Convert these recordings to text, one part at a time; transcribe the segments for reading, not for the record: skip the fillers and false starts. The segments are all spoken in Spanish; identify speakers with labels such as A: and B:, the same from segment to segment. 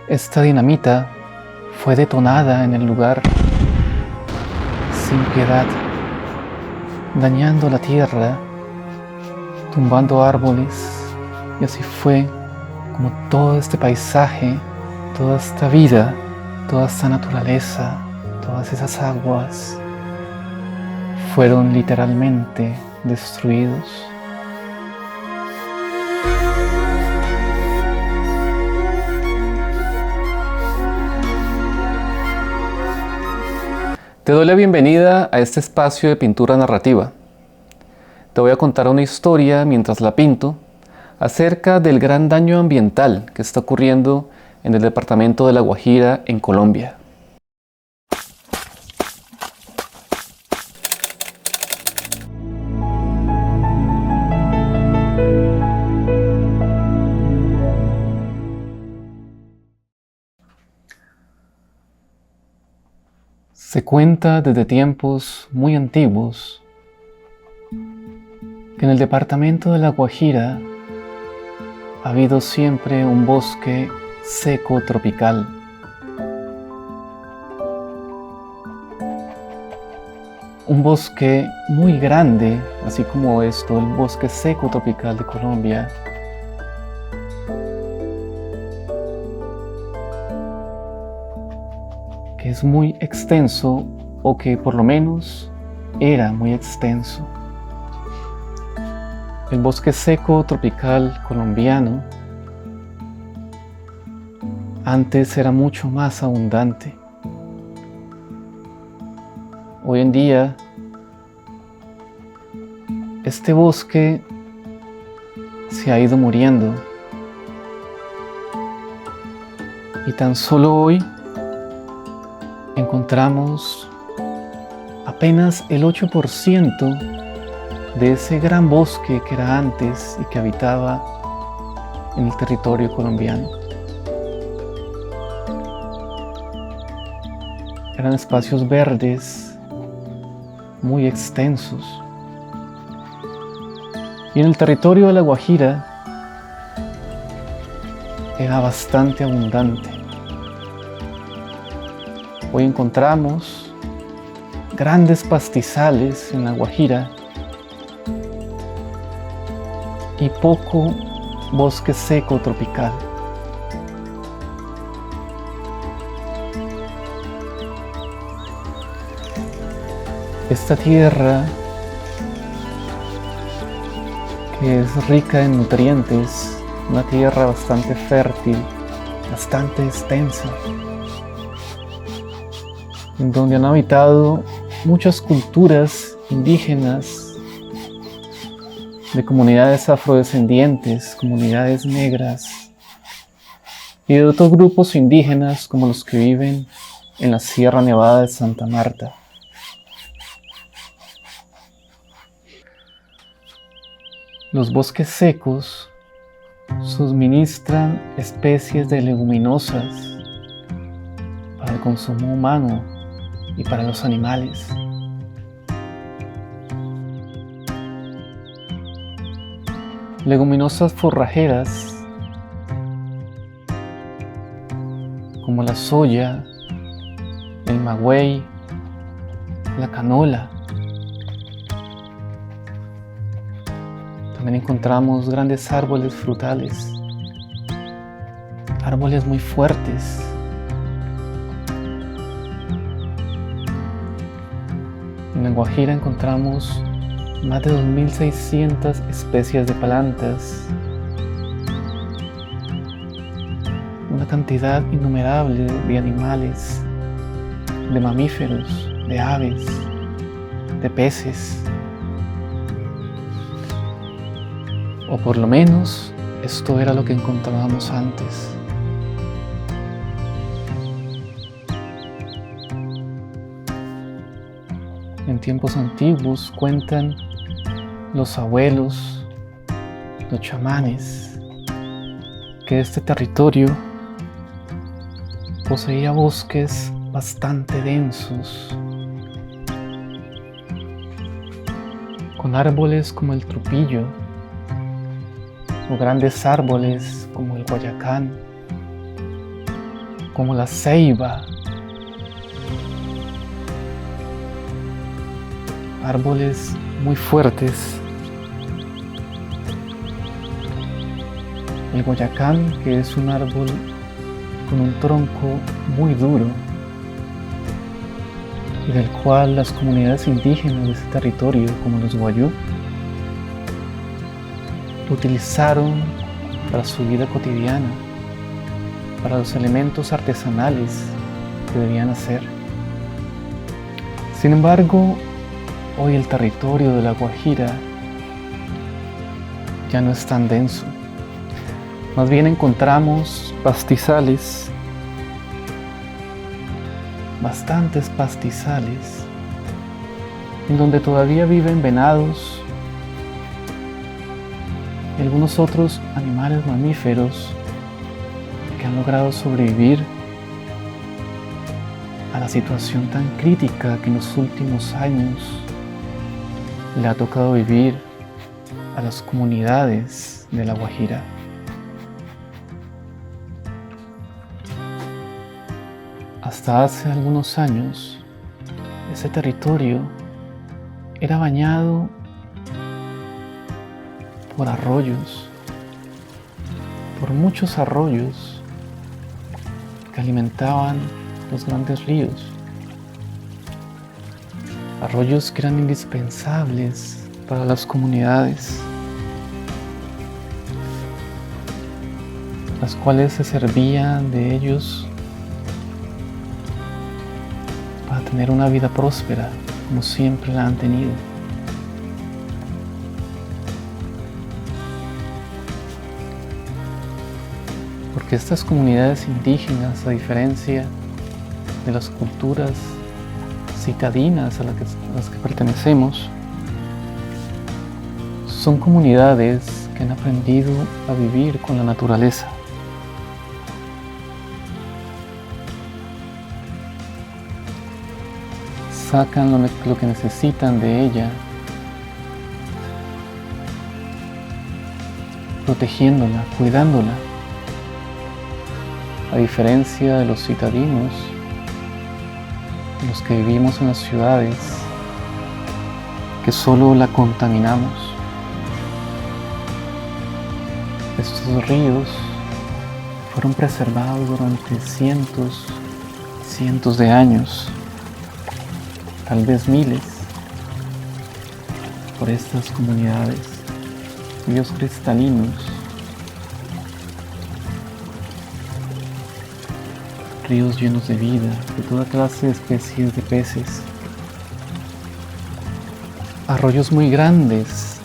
A: Esta dinamita fue detonada en el lugar sin piedad, dañando la tierra, tumbando árboles, y así fue como todo este paisaje, toda esta vida, toda esta naturaleza, todas esas aguas fueron literalmente destruidos. Te doy la bienvenida a este espacio de pintura narrativa. Te voy a contar una historia mientras la pinto acerca del gran daño ambiental que está ocurriendo en el departamento de La Guajira, en Colombia. Se cuenta desde tiempos muy antiguos que en el departamento de La Guajira ha habido siempre un bosque seco tropical. Un bosque muy grande, así como esto, el bosque seco tropical de Colombia. Que es muy extenso, o que por lo menos era muy extenso. El bosque seco tropical colombiano antes era mucho más abundante. Hoy en día, este bosque se ha ido muriendo, y tan solo hoy encontramos apenas el 8% de ese gran bosque que era antes y que habitaba en el territorio colombiano. Eran espacios verdes muy extensos. Y en el territorio de La Guajira era bastante abundante. Hoy encontramos grandes pastizales en La Guajira y poco bosque seco tropical. Esta tierra, que es rica en nutrientes, una tierra bastante fértil, bastante extensa, en donde han habitado muchas culturas indígenas, de comunidades afrodescendientes, comunidades negras y de otros grupos indígenas como los que viven en la Sierra Nevada de Santa Marta. Los bosques secos suministran especies de leguminosas para el consumo humano y para los animales. Leguminosas forrajeras como la soya, el magüey, la canola. También encontramos grandes árboles frutales, árboles muy fuertes. En La Guajira encontramos más de 2.600 especies de plantas, una cantidad innumerable de animales, de mamíferos, de aves, de peces. O por lo menos esto era lo que encontrábamos antes. En tiempos antiguos cuentan los abuelos, los chamanes, que este territorio poseía bosques bastante densos, con árboles como el trupillo, o grandes árboles como el guayacán, como la ceiba, árboles muy fuertes, el guayacán, que es un árbol con un tronco muy duro y del cual las comunidades indígenas de ese territorio, como los Wayuu, lo utilizaron para su vida cotidiana, para los elementos artesanales que debían hacer. Sin embargo, hoy el territorio de La Guajira ya no es tan denso. Más bien encontramos pastizales, bastantes pastizales, en donde todavía viven venados y algunos otros animales mamíferos que han logrado sobrevivir a la situación tan crítica que en los últimos años le ha tocado vivir a las comunidades de La Guajira. Hasta hace algunos años, ese territorio era bañado por arroyos, por muchos arroyos que alimentaban los grandes ríos. Arroyos que eran indispensables para las comunidades, las cuales se servían de ellos para tener una vida próspera, como siempre la han tenido. Porque estas comunidades indígenas, a diferencia de las culturas citadinas a las que pertenecemos, son comunidades que han aprendido a vivir con la naturaleza. Sacan lo que necesitan de ella, protegiéndola, cuidándola, a diferencia de los citadinos, los que vivimos en las ciudades, que solo la contaminamos. Estos ríos fueron preservados durante cientos de años, tal vez miles, por estas comunidades, ríos cristalinos, ríos llenos de vida, de toda clase de especies de peces, arroyos muy grandes,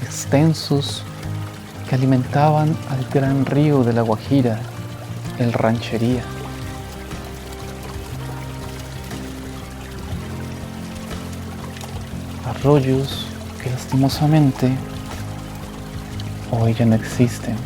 A: extensos, que alimentaban al gran río de La Guajira, el Ranchería. Arroyos que lastimosamente hoy ya no existen.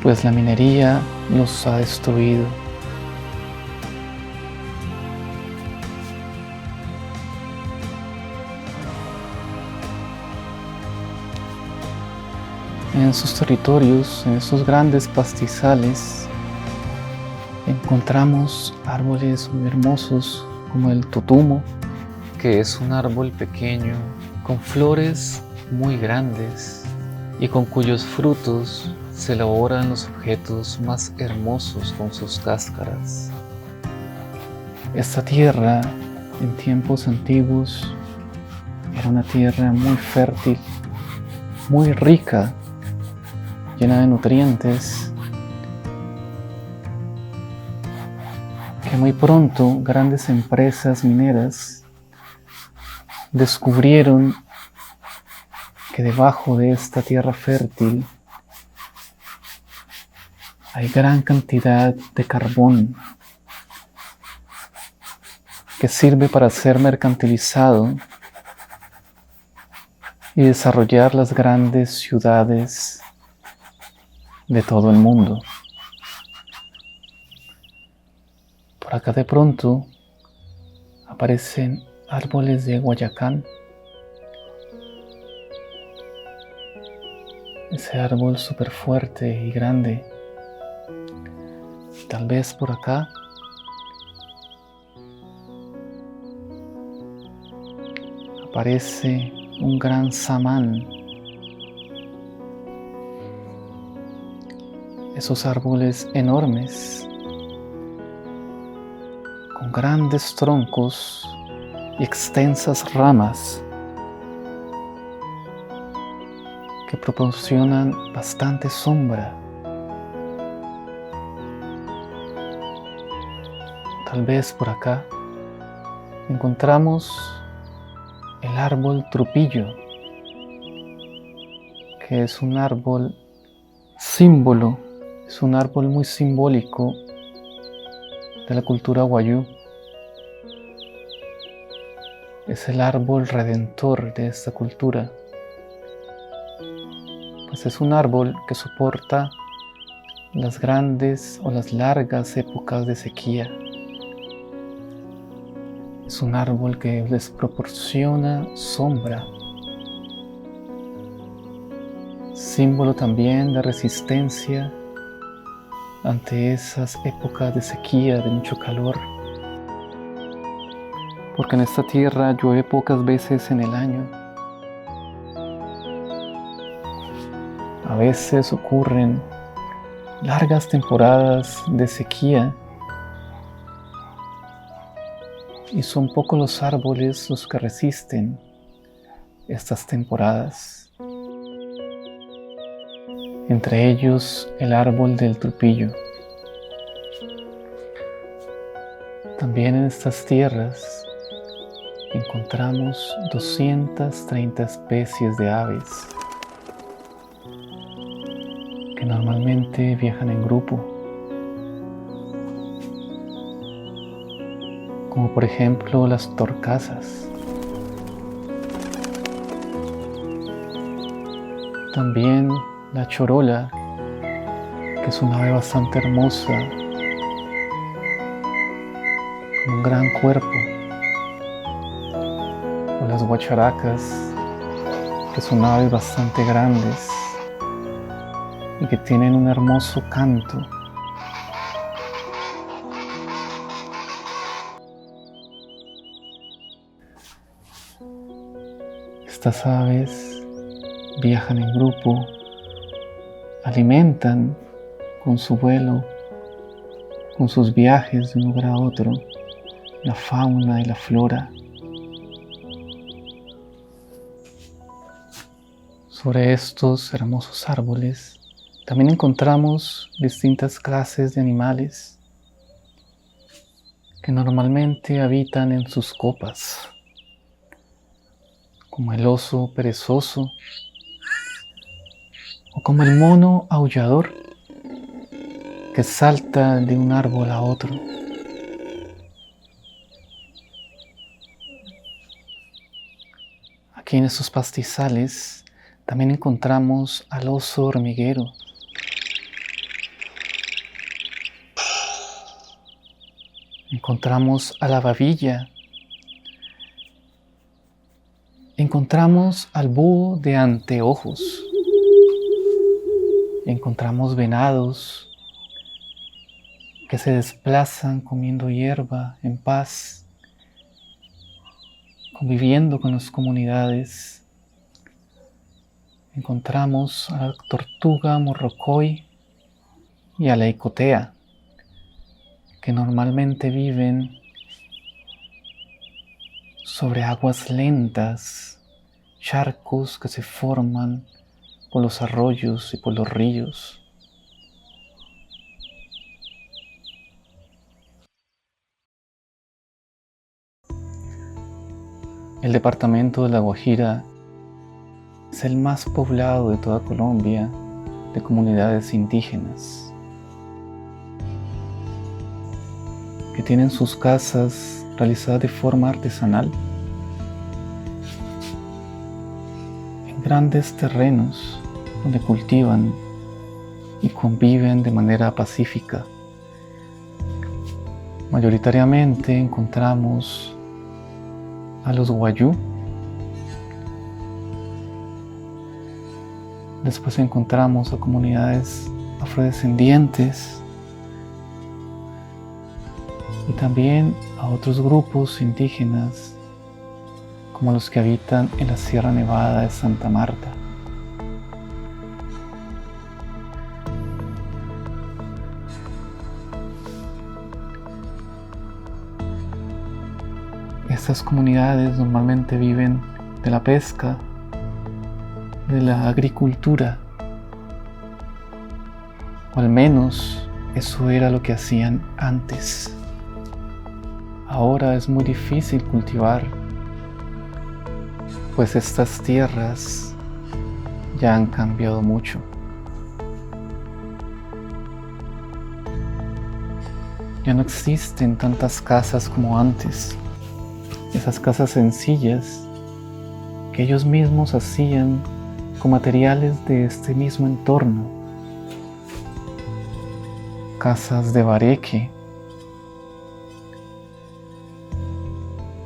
A: Pues la minería los ha destruido. En esos territorios, en esos grandes pastizales, encontramos árboles muy hermosos como el totumo, que es un árbol pequeño con flores muy grandes y con cuyos frutos se elaboran los objetos más hermosos con sus cáscaras. Esta tierra, en tiempos antiguos, era una tierra muy fértil, muy rica, llena de nutrientes, que muy pronto grandes empresas mineras descubrieron que debajo de esta tierra fértil hay gran cantidad de carbón que sirve para ser mercantilizado y desarrollar las grandes ciudades de todo el mundo. Por acá de pronto aparecen árboles de Guayacán. Ese árbol súper fuerte y grande. Tal vez por acá aparece un gran samán. Esos árboles enormes, con grandes troncos y extensas ramas que proporcionan bastante sombra. Tal vez por acá encontramos el árbol trupillo, que es un árbol símbolo, es un árbol muy simbólico de la cultura wayuu. Es el árbol redentor de esta cultura, pues es un árbol que soporta las grandes o las largas épocas de sequía. Es un árbol que les proporciona sombra, símbolo también de resistencia ante esas épocas de sequía, de mucho calor, porque en esta tierra llueve pocas veces en el año. A veces ocurren largas temporadas de sequía y son pocos los árboles los que resisten estas temporadas. Entre ellos el árbol del trupillo. También en estas tierras encontramos 230 especies de aves que normalmente viajan en grupo, como por ejemplo las torcasas. También la chorola, que es una ave bastante hermosa, con un gran cuerpo. O las guacharacas, que son aves bastante grandes y que tienen un hermoso canto. Estas aves viajan en grupo, alimentan con su vuelo, con sus viajes de un lugar a otro, la fauna y la flora. Sobre estos hermosos árboles también encontramos distintas clases de animales que normalmente habitan en sus copas, como el oso perezoso o como el mono aullador que salta de un árbol a otro. Aquí en estos pastizales también encontramos al oso hormiguero, encontramos a la babilla, encontramos al búho de anteojos, encontramos venados que se desplazan comiendo hierba en paz, conviviendo con las comunidades. Encontramos a la tortuga morrocoy y a la icotea, que normalmente viven sobre aguas lentas, charcos que se forman por los arroyos y por los ríos. El departamento de La Guajira es el más poblado de toda Colombia de comunidades indígenas que tienen sus casas realizadas de forma artesanal en grandes terrenos donde cultivan y conviven de manera pacífica. Mayoritariamente encontramos a los Wayuu. Después encontramos a comunidades afrodescendientes y también a otros grupos indígenas como los que habitan en la Sierra Nevada de Santa Marta. Estas comunidades normalmente viven de la pesca, de la agricultura, o al menos eso era lo que hacían antes. Ahora es muy difícil cultivar, pues estas tierras ya han cambiado mucho. Ya no existen tantas casas como antes, esas casas sencillas que ellos mismos hacían con materiales de este mismo entorno, casas de bareque,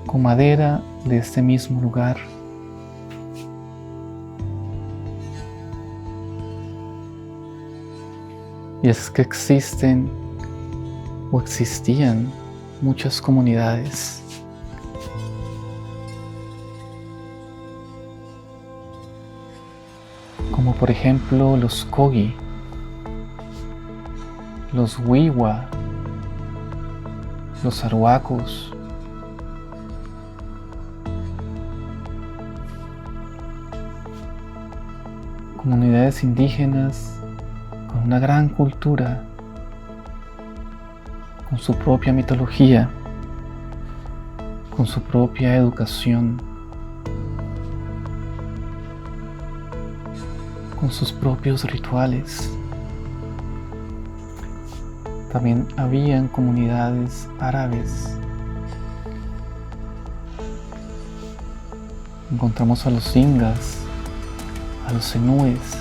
A: con madera de este mismo lugar. Y es que existen o existían muchas comunidades. Como por ejemplo los Kogi, los Wiwa, los Arhuacos, comunidades indígenas con una gran cultura, con su propia mitología, con su propia educación, con sus propios rituales. También habían comunidades árabes. Encontramos a los ingas, a los zenúes.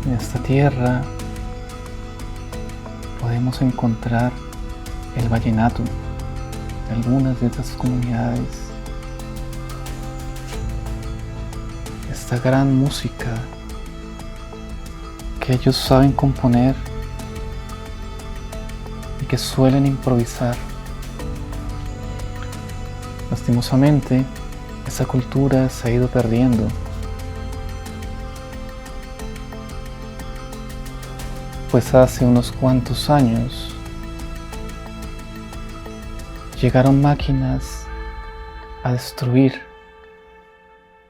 A: En esta tierra podemos encontrar el vallenato de algunas de estas comunidades. Esta gran música que ellos saben componer y que suelen improvisar. Lastimosamente, esa cultura se ha ido perdiendo. Pues hace unos cuantos años llegaron máquinas a destruir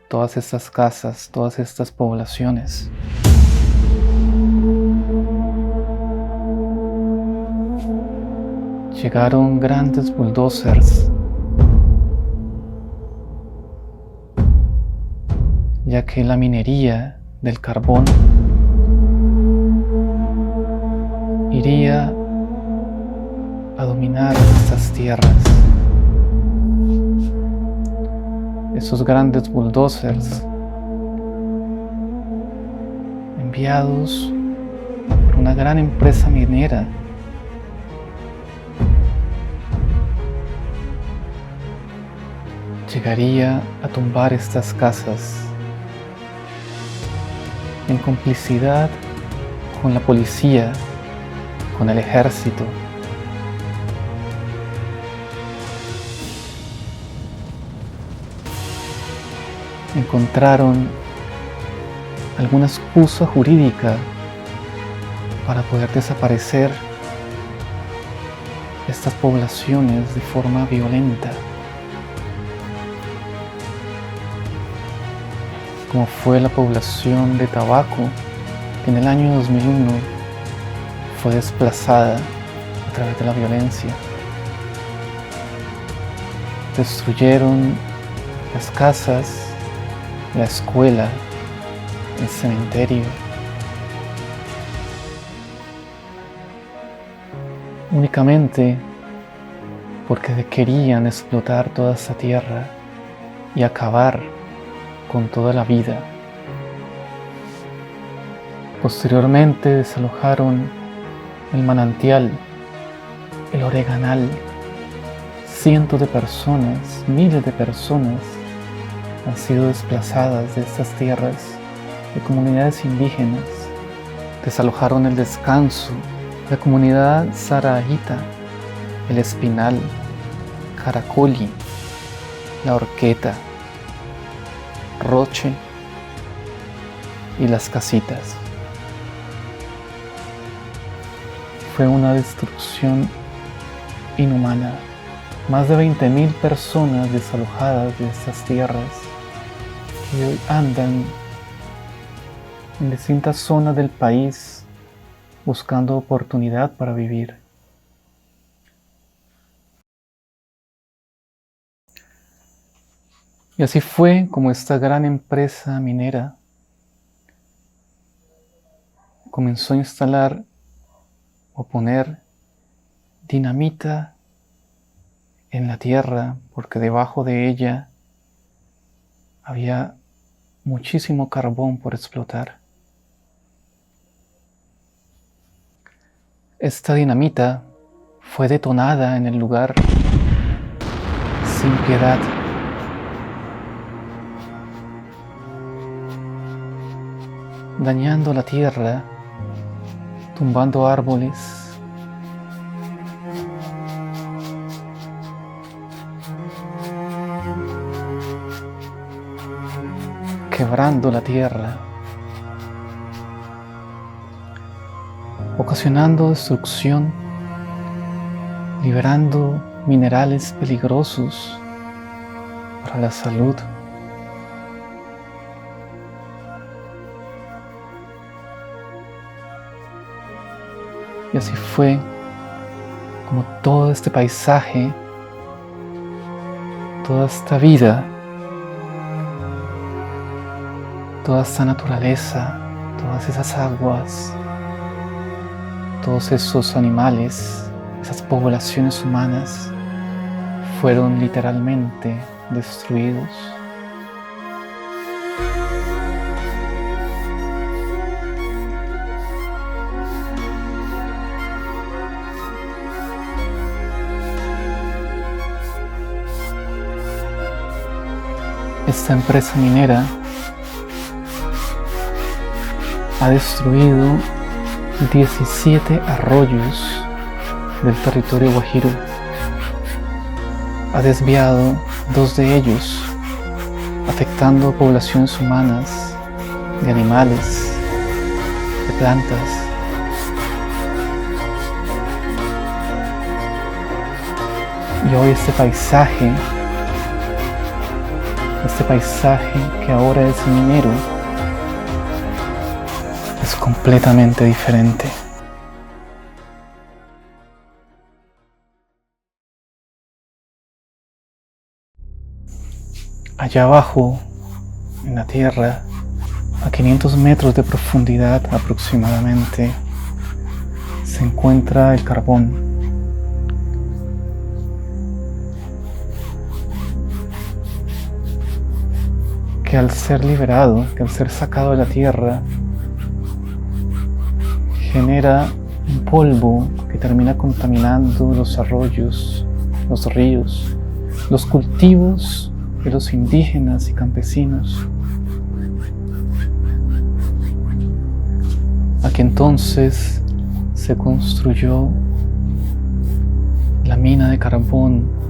A: todas estas casas, todas estas poblaciones. Llegaron grandes bulldozers, ya que la minería del carbón iría a dominar estas tierras. Esos grandes bulldozers enviados por una gran empresa minera llegaría a tumbar estas casas en complicidad con la policía, con el ejército. Encontraron alguna excusa jurídica para poder desaparecer estas poblaciones de forma violenta, como fue la población de Tabaco, que en el año 2001 fue desplazada a través de la violencia. Destruyeron las casas, la escuela, el cementerio, únicamente porque querían explotar toda esa tierra y acabar con toda la vida. Posteriormente desalojaron el manantial, el oreganal. Cientos de personas, miles de personas han sido desplazadas de estas tierras, de comunidades indígenas. Desalojaron el Descanso, la comunidad Sarahita, el Espinal, Caracoli, la Horqueta, Roche y las Casitas. Fue una destrucción inhumana. Más de 20.000 personas desalojadas de estas tierras que hoy andan en distintas zonas del país buscando oportunidad para vivir. Y así fue como esta gran empresa minera comenzó a instalar o poner dinamita en la tierra, porque debajo de ella había muchísimo carbón por explotar. Esta dinamita fue detonada en el lugar sin piedad. Dañando la tierra, tumbando árboles, quebrando la tierra, ocasionando destrucción, liberando minerales peligrosos para la salud. Y así fue como todo este paisaje, toda esta vida, toda esta naturaleza, todas esas aguas, todos esos animales, esas poblaciones humanas fueron literalmente destruidos. Esta empresa minera ha destruido 17 arroyos del territorio guajiro. Ha desviado 2 de ellos, afectando poblaciones humanas, de animales, de plantas. Y hoy este paisaje que ahora es minero, es completamente diferente. Allá abajo, en la tierra, a 500 metros de profundidad aproximadamente, se encuentra el carbón. Que al ser liberado, que al ser sacado de la tierra, genera un polvo que termina contaminando los arroyos, los ríos, los cultivos de los indígenas y campesinos. Aquí entonces se construyó la mina de carbón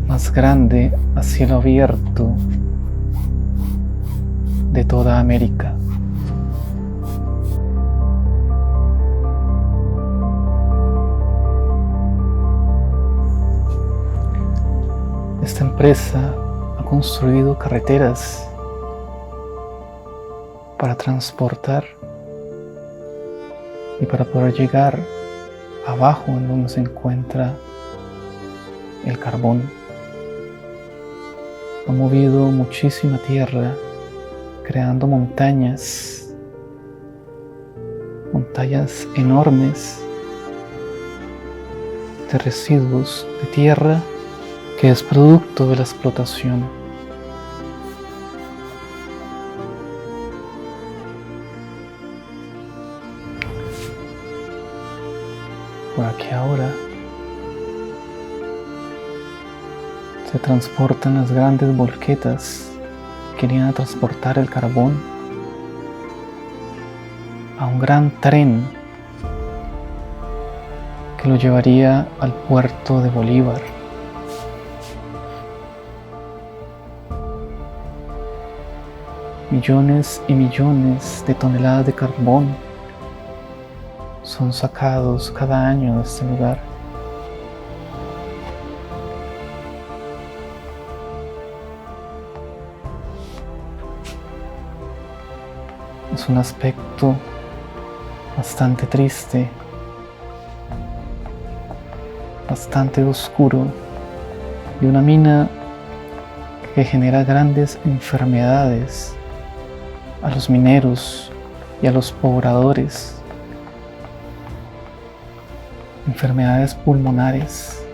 A: más grande a cielo abierto de toda América. Esta empresa ha construido carreteras para transportar y para poder llegar abajo en donde se encuentra el carbón. Ha movido muchísima tierra, creando montañas enormes de residuos de tierra que es producto de la explotación. por aquí ahora se transportan las grandes volquetas que querían transportar el carbón a un gran tren que lo llevaría al puerto de Bolívar. Millones y millones de toneladas de carbón son sacados cada año de este lugar. Es un aspecto bastante triste, bastante oscuro, de una mina que genera grandes enfermedades a los mineros y a los pobladores, enfermedades pulmonares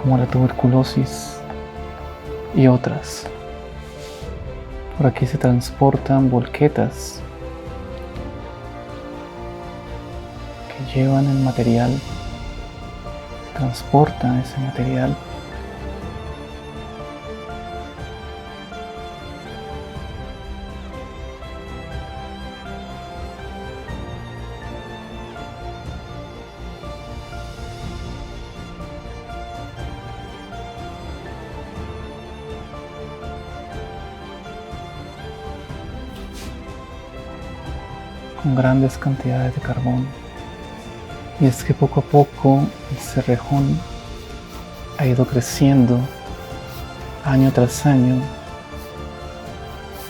A: como la tuberculosis y otras. Por aquí se transportan volquetas que llevan el material, transportan ese material con grandes cantidades de carbón. Y es que poco a poco el Cerrejón ha ido creciendo año tras año,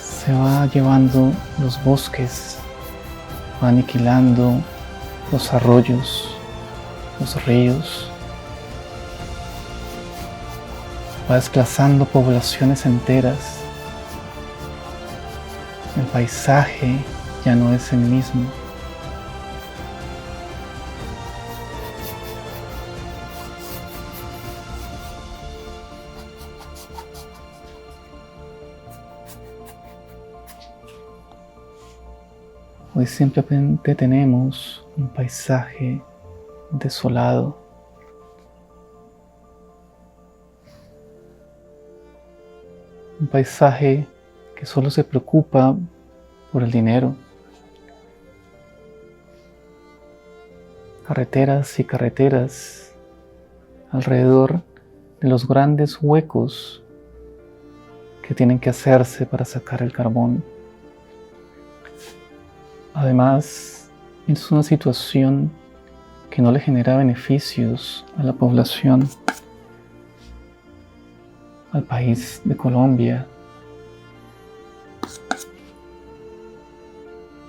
A: se va llevando los bosques, va aniquilando los arroyos, los ríos, va desplazando poblaciones enteras. El paisaje ya no es el mismo. Hoy simplemente tenemos un paisaje desolado. Un paisaje que solo se preocupa por el dinero. Carreteras y carreteras alrededor de los grandes huecos que tienen que hacerse para sacar el carbón. Además, es una situación que no le genera beneficios a la población, al país de Colombia,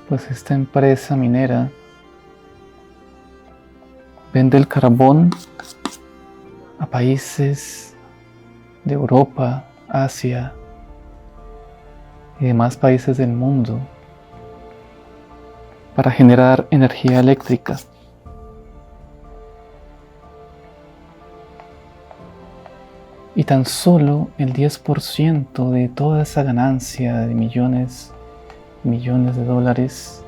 A: pues esta empresa minera vende el carbón a países de Europa, Asia y demás países del mundo para generar energía eléctrica. Y tan solo el 10% de toda esa ganancia de millones de dólares,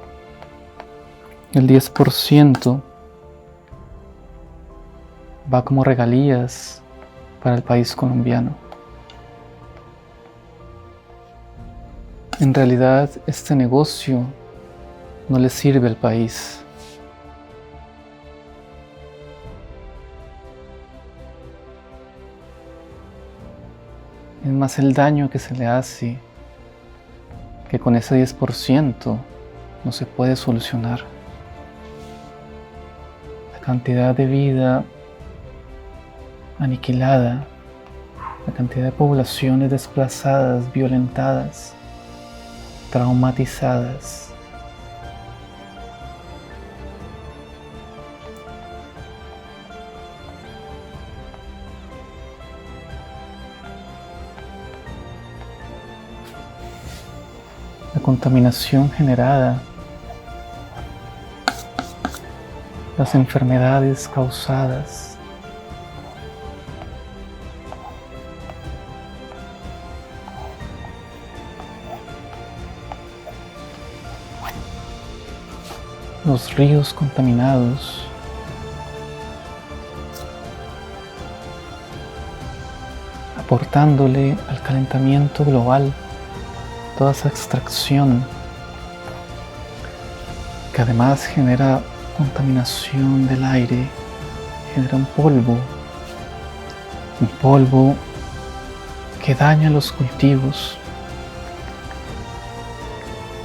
A: el 10% va como regalías para el país colombiano. En realidad, este negocio no le sirve al país. Es más el daño que se le hace, que con ese 10% no se puede solucionar. La cantidad de vida aniquilada, la cantidad de poblaciones desplazadas, violentadas, traumatizadas. La contaminación generada, las enfermedades causadas, los ríos contaminados, aportándole al calentamiento global toda esa extracción que además genera contaminación del aire, genera un polvo que daña los cultivos,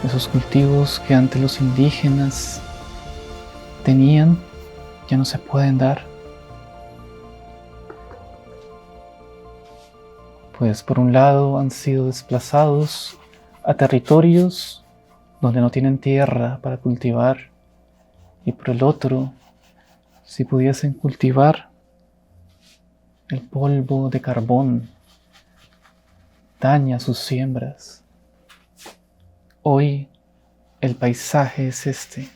A: esos cultivos que antes los indígenas tenían, ya no se pueden dar. Pues por un lado han sido desplazados a territorios donde no tienen tierra para cultivar, y por el otro, si pudiesen cultivar, el polvo de carbón daña sus siembras. Hoy el paisaje es este.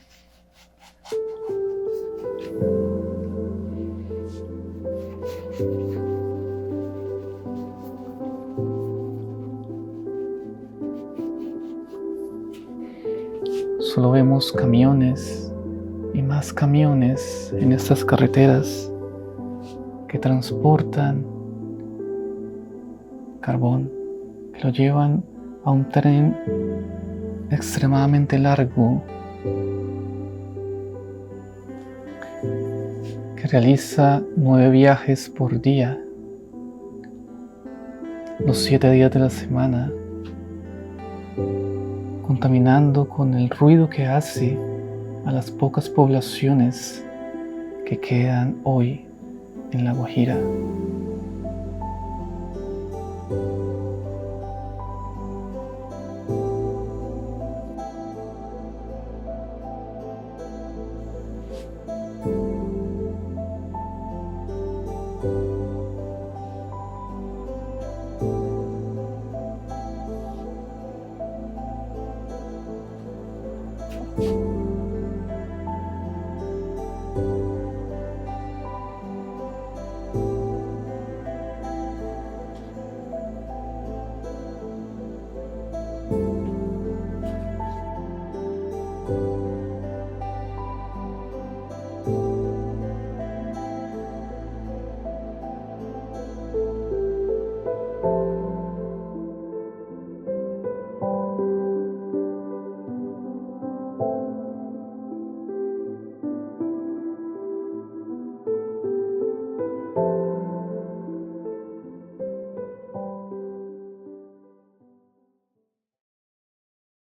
A: Solo vemos camiones y más camiones en estas carreteras que transportan carbón, que lo llevan a un tren extremadamente largo que realiza 9 viajes por día, los 7 días de la semana, contaminando con el ruido que hace a las pocas poblaciones que quedan hoy en La Guajira.